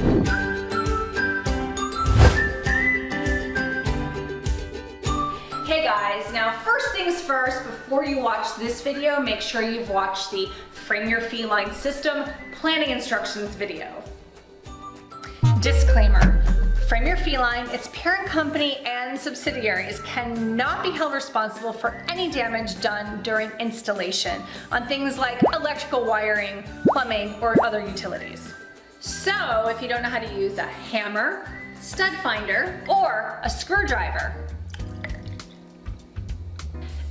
Hey guys, now first things first, before you watch this video, make sure you've watched the Frame Your Feline System planning instructions video. Disclaimer, Frame Your Feline, its parent company and subsidiaries cannot be held responsible for any damage done during installation on things like electrical wiring, plumbing, or other utilities. So if you don't know how to use a hammer, stud finder, or a screwdriver,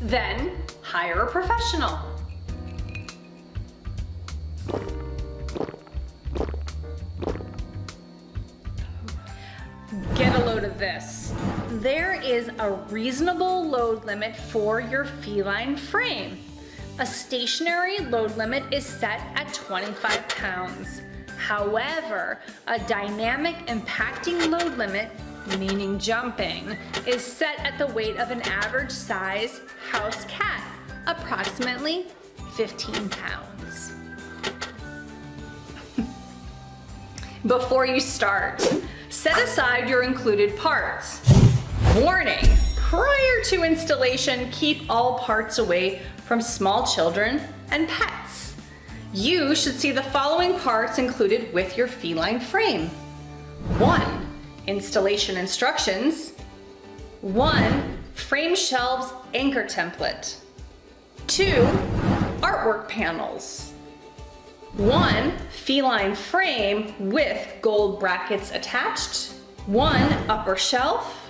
then hire a professional. Get a load of this. There is a reasonable load limit for your feline frame. A stationary load limit is set at 25 pounds. However, a dynamic impacting load limit, meaning jumping, is set at the weight of an average size house cat, approximately 15 pounds. Before you start, set aside your included parts. Warning, prior to installation, keep all parts away from small children and pets. You should see the following parts included with your feline frame. 1. Installation instructions. 1. Frame shelves anchor template. 2. Artwork panels. 1. Feline frame with gold brackets attached. 1. Upper shelf.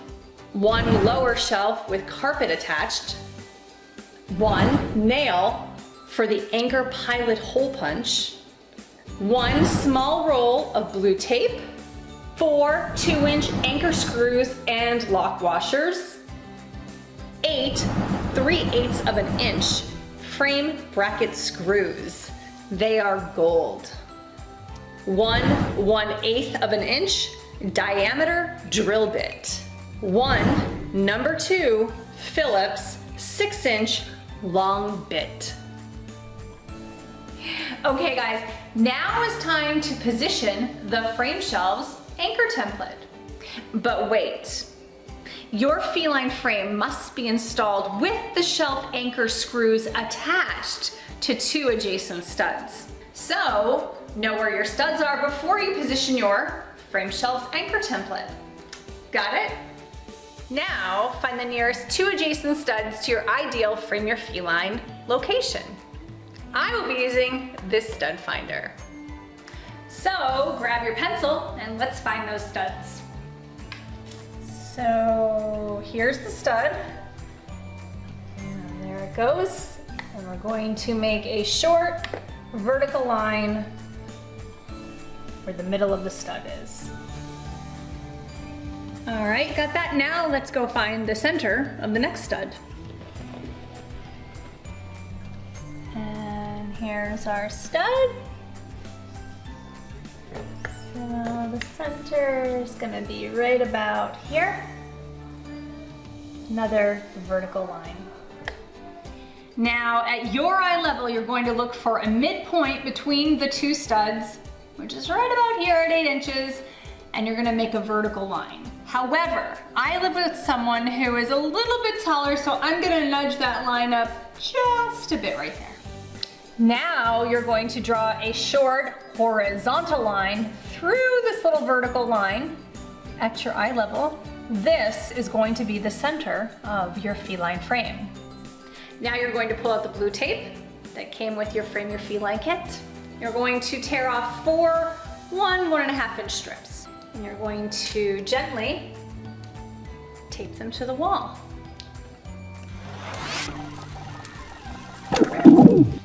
1. Lower shelf with carpet attached. 1. Nail for the anchor pilot hole punch. 1. Small roll of blue tape. 4 2-inch anchor screws and lock washers. 8 3/8 of an inch frame bracket screws. They are gold. 1 1/8 of an inch diameter drill bit. 1 number 2 Phillips 6-inch long bit. Okay guys, now is time to position the frame shelves anchor template. But wait, your feline frame must be installed with the shelf anchor screws attached to 2 adjacent studs. So, know where your studs are before you position your frame shelves anchor template. Got it? Now, find the nearest 2 adjacent studs to your ideal Frame Your Feline location. I will be using this stud finder. So grab your pencil and let's find those studs. So here's the stud. And there it goes. And we're going to make a short vertical line where the middle of the stud is. All right, got that. Now let's go find the center of the next stud. And here's our stud. So the center is going to be right about here. Another vertical line. Now at your eye level, you're going to look for a midpoint between the 2 studs, which is right about here at 8 inches, and you're going to make a vertical line. However, I live with someone who is a little bit taller, so I'm going to nudge that line up just a bit right there. Now you're going to draw a short horizontal line through this little vertical line at your eye level. This is going to be the center of your feline frame. Now you're going to pull out the blue tape that came with your Frame Your Feline kit. You're going to tear off 4 1.5 inch strips. And you're going to gently tape them to the wall.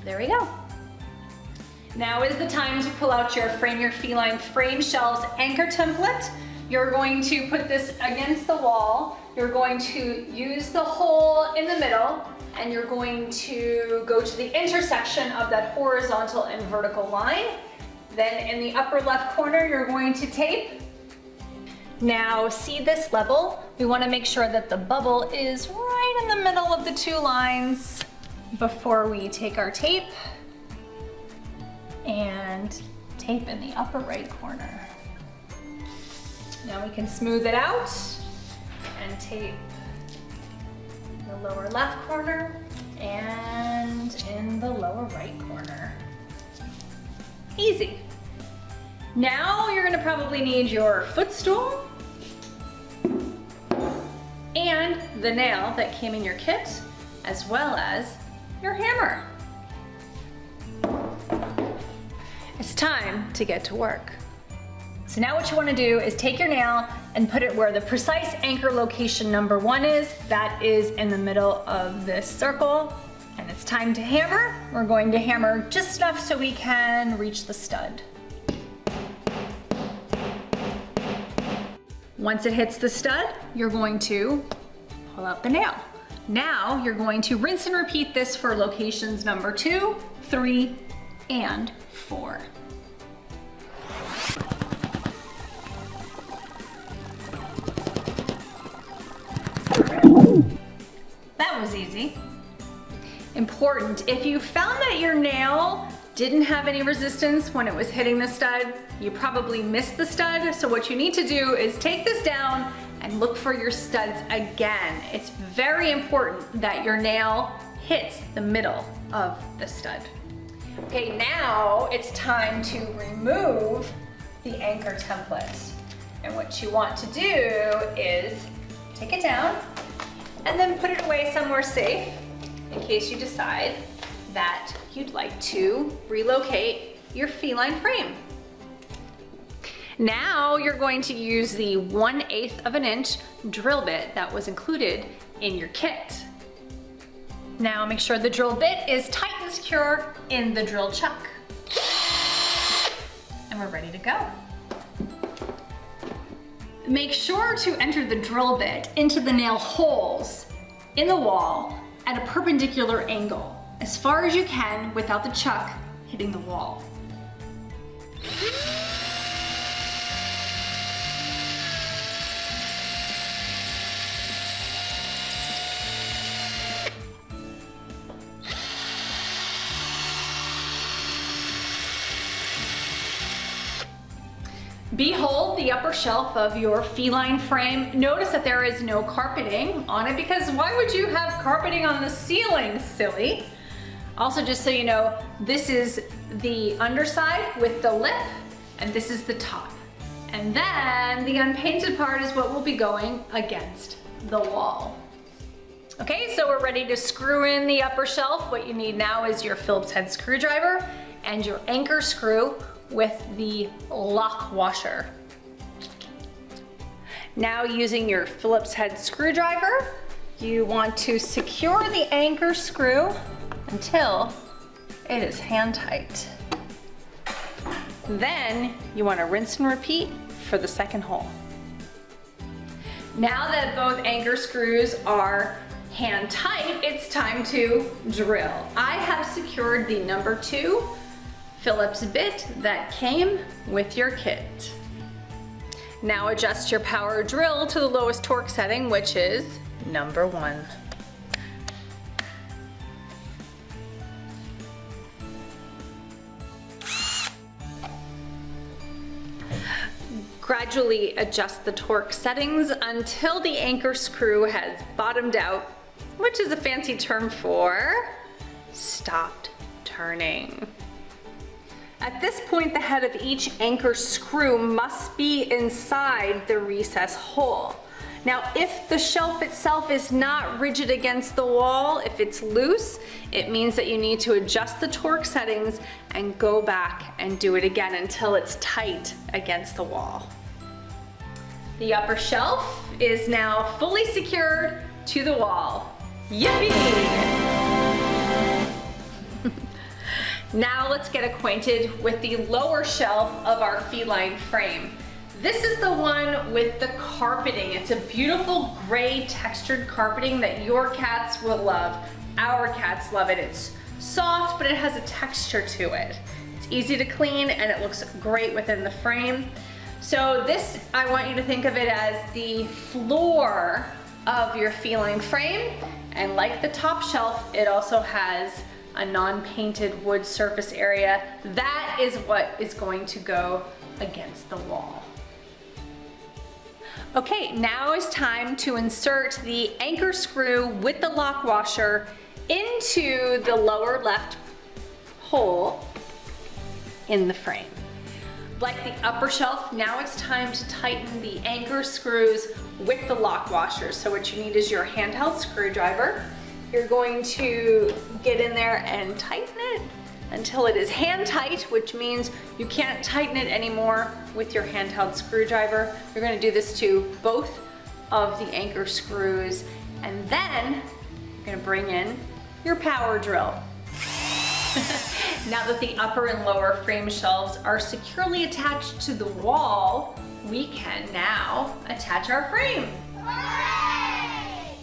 There we go. Now is the time to pull out your Frame Your Feline frame shelves anchor template. You're going to put this against the wall. You're going to use the hole in the middle, and you're going to go to the intersection of that horizontal and vertical line. Then in the upper left corner, you're going to tape. Now see this level? We want to make sure that the bubble is right in the middle of the 2 lines before we take our tape and tape in the upper right corner. Now we can smooth it out and tape the lower left corner and in the lower right corner. Easy. Now you're gonna probably need your footstool and the nail that came in your kit, as well as your hammer. It's time to get to work. So now what you want to do is take your nail and put it where the precise anchor location number 1 is. That is in the middle of this circle. And it's time to hammer. We're going to hammer just enough so we can reach the stud. Once it hits the stud, you're going to pull out the nail. Now you're going to rinse and repeat this for locations number 2, 3, and 4. That was easy. Important, if you found that your nail didn't have any resistance when it was hitting the stud, you probably missed the stud. So what you need to do is take this down and look for your studs again. It's very important that your nail hits the middle of the stud. Okay, now it's time to remove the anchor template. And what you want to do is take it down and then put it away somewhere safe in case you decide that you'd like to relocate your feline frame. Now you're going to use the 1/8 of an inch drill bit that was included in your kit. Now make sure the drill bit is tight and secure in the drill chuck. And we're ready to go. Make sure to enter the drill bit into the nail holes in the wall at a perpendicular angle, as far as you can without the chuck hitting the wall. Behold the upper shelf of your feline frame. Notice that there is no carpeting on it, because why would you have carpeting on the ceiling, silly? Also, just so you know, this is the underside with the lip, and this is the top. And then the unpainted part is what will be going against the wall. Okay, so we're ready to screw in the upper shelf. What you need now is your Phillips head screwdriver and your anchor screw with the lock washer. Now, using your Phillips head screwdriver, you want to secure the anchor screw until it is hand tight. Then you want to rinse and repeat for the second hole. Now that both anchor screws are hand tight, it's time to drill. I have secured the number 2 Phillips bit that came with your kit. Now adjust your power drill to the lowest torque setting, which is number 1. Gradually adjust the torque settings until the anchor screw has bottomed out, which is a fancy term for stopped turning. At this point, the head of each anchor screw must be inside the recess hole. Now, if the shelf itself is not rigid against the wall, if it's loose, it means that you need to adjust the torque settings and go back and do it again until it's tight against the wall. The upper shelf is now fully secured to the wall. Yippee! Now let's get acquainted with the lower shelf of our feline frame. This is the one with the carpeting. It's a beautiful gray textured carpeting that your cats will love. Our cats love it. It's soft, but it has a texture to it. It's easy to clean and it looks great within the frame. So this, I want you to think of it as the floor of your feline frame. And like the top shelf, it also has a non-painted wood surface area. That is what is going to go against the wall. Okay, now is time to insert the anchor screw with the lock washer into the lower left hole in the frame. Like the upper shelf, now it's time to tighten the anchor screws with the lock washer. So what you need is your handheld screwdriver. You're going to get in there and tighten it until it is hand tight, which means you can't tighten it anymore with your handheld screwdriver. You're gonna do this to both of the anchor screws, and then you're gonna bring in your power drill. Now that the upper and lower frame shelves are securely attached to the wall, we can now attach our frame. Hooray!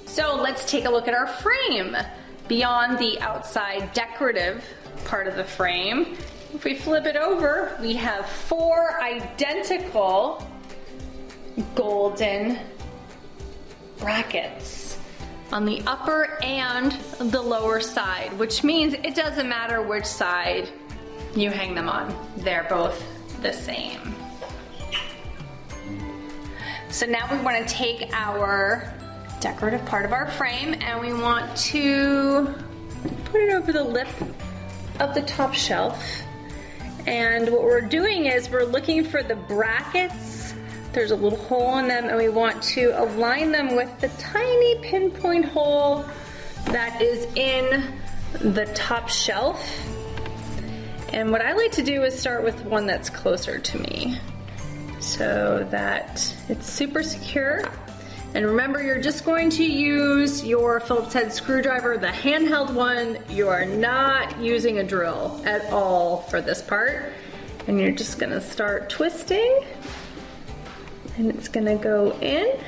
So let's take a look at our frame. Beyond the outside decorative part of the frame, if we flip it over, we have 4 identical golden brackets on the upper and the lower side, which means it doesn't matter which side you hang them on. They're both the same. So now we want to take our decorative part of our frame and we want to put it over the lip of the top shelf. And what we're doing is we're looking for the brackets. There's a little hole in them and we want to align them with the tiny pinpoint hole that is in the top shelf. And what I like to do is start with one that's closer to me so that it's super secure. And remember, you're just going to use your Phillips head screwdriver, the handheld one. You are not using a drill at all for this part. And you're just gonna start twisting and it's gonna go in.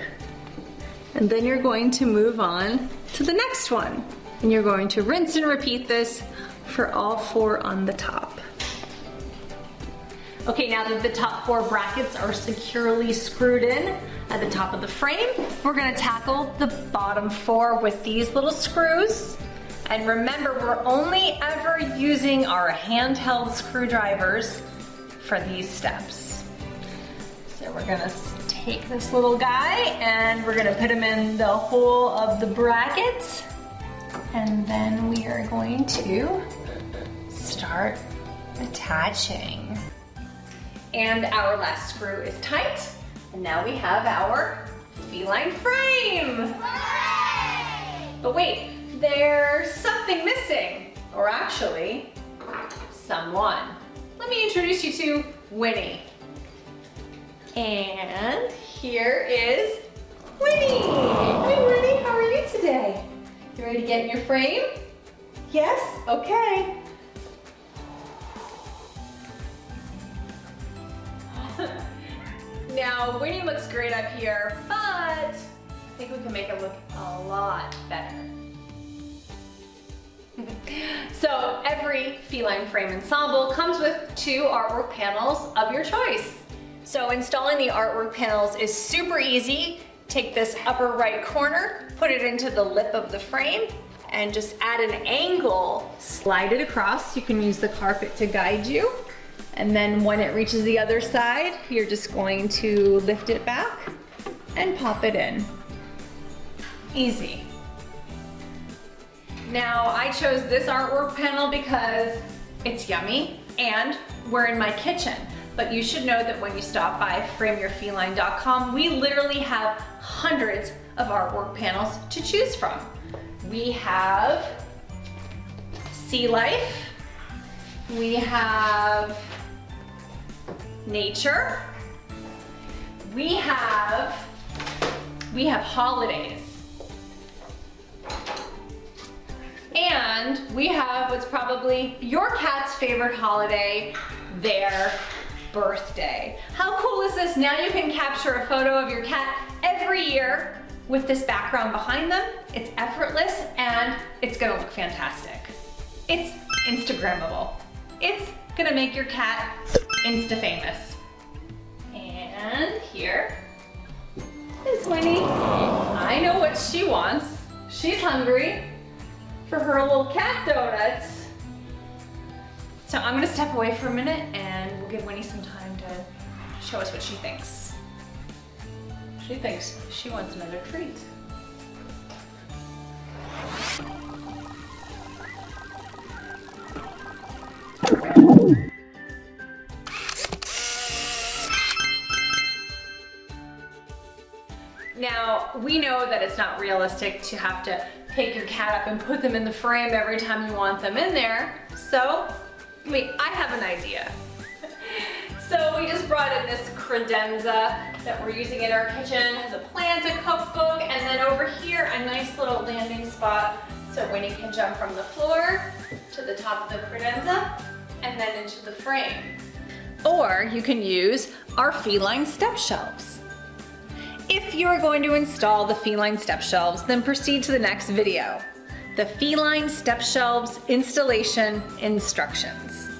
And then you're going to move on to the next one. And you're going to rinse and repeat this for all 4 on the top. Okay, now that the top 4 brackets are securely screwed in at the top of the frame, we're gonna tackle the bottom 4 with these little screws. And remember, we're only ever using our handheld screwdrivers for these steps. So we're gonna take this little guy and we're gonna put him in the hole of the bracket. And then we are going to start attaching. And our last screw is tight. And now we have our feline frame. Hooray! But wait, there's something missing. Or actually, someone. Let me introduce you to Winnie. And here is Winnie. Hi Winnie, how are you today? You ready to get in your frame? Yes? Okay. Now, Winnie looks great up here, but I think we can make it look a lot better. So every Feline Frame Ensemble comes with 2 artwork panels of your choice. So installing the artwork panels is super easy. Take this upper right corner, put it into the lip of the frame, and just add an angle. Slide it across. You can use the carpet to guide you. And then when it reaches the other side, you're just going to lift it back and pop it in. Easy. Now, I chose this artwork panel because it's yummy and we're in my kitchen. But you should know that when you stop by frameyourfeline.com, we literally have hundreds of artwork panels to choose from. We have sea life, we have nature, we have holidays, and we have what's probably your cat's favorite holiday, their birthday. How cool is this? Now you can capture a photo of your cat every year with this background behind them. It's effortless and it's gonna look fantastic. It's Instagrammable. It's gonna make your cat Insta-famous. And here is Winnie. I know what she wants. She's hungry for her little cat donuts. So I'm gonna step away for a minute and we'll give Winnie some time to show us what she thinks. She thinks she wants another treat. Now, we know that it's not realistic to have to pick your cat up and put them in the frame every time you want them in there. So, I have an idea. So we just brought in this credenza that we're using in our kitchen. It has a plant, a cookbook, and then over here, a nice little landing spot so Winnie can jump from the floor to the top of the credenza and then into the frame. Or you can use our feline step shelves. If you are going to install the feline step shelves, then proceed to the next video. The feline step shelves installation instructions.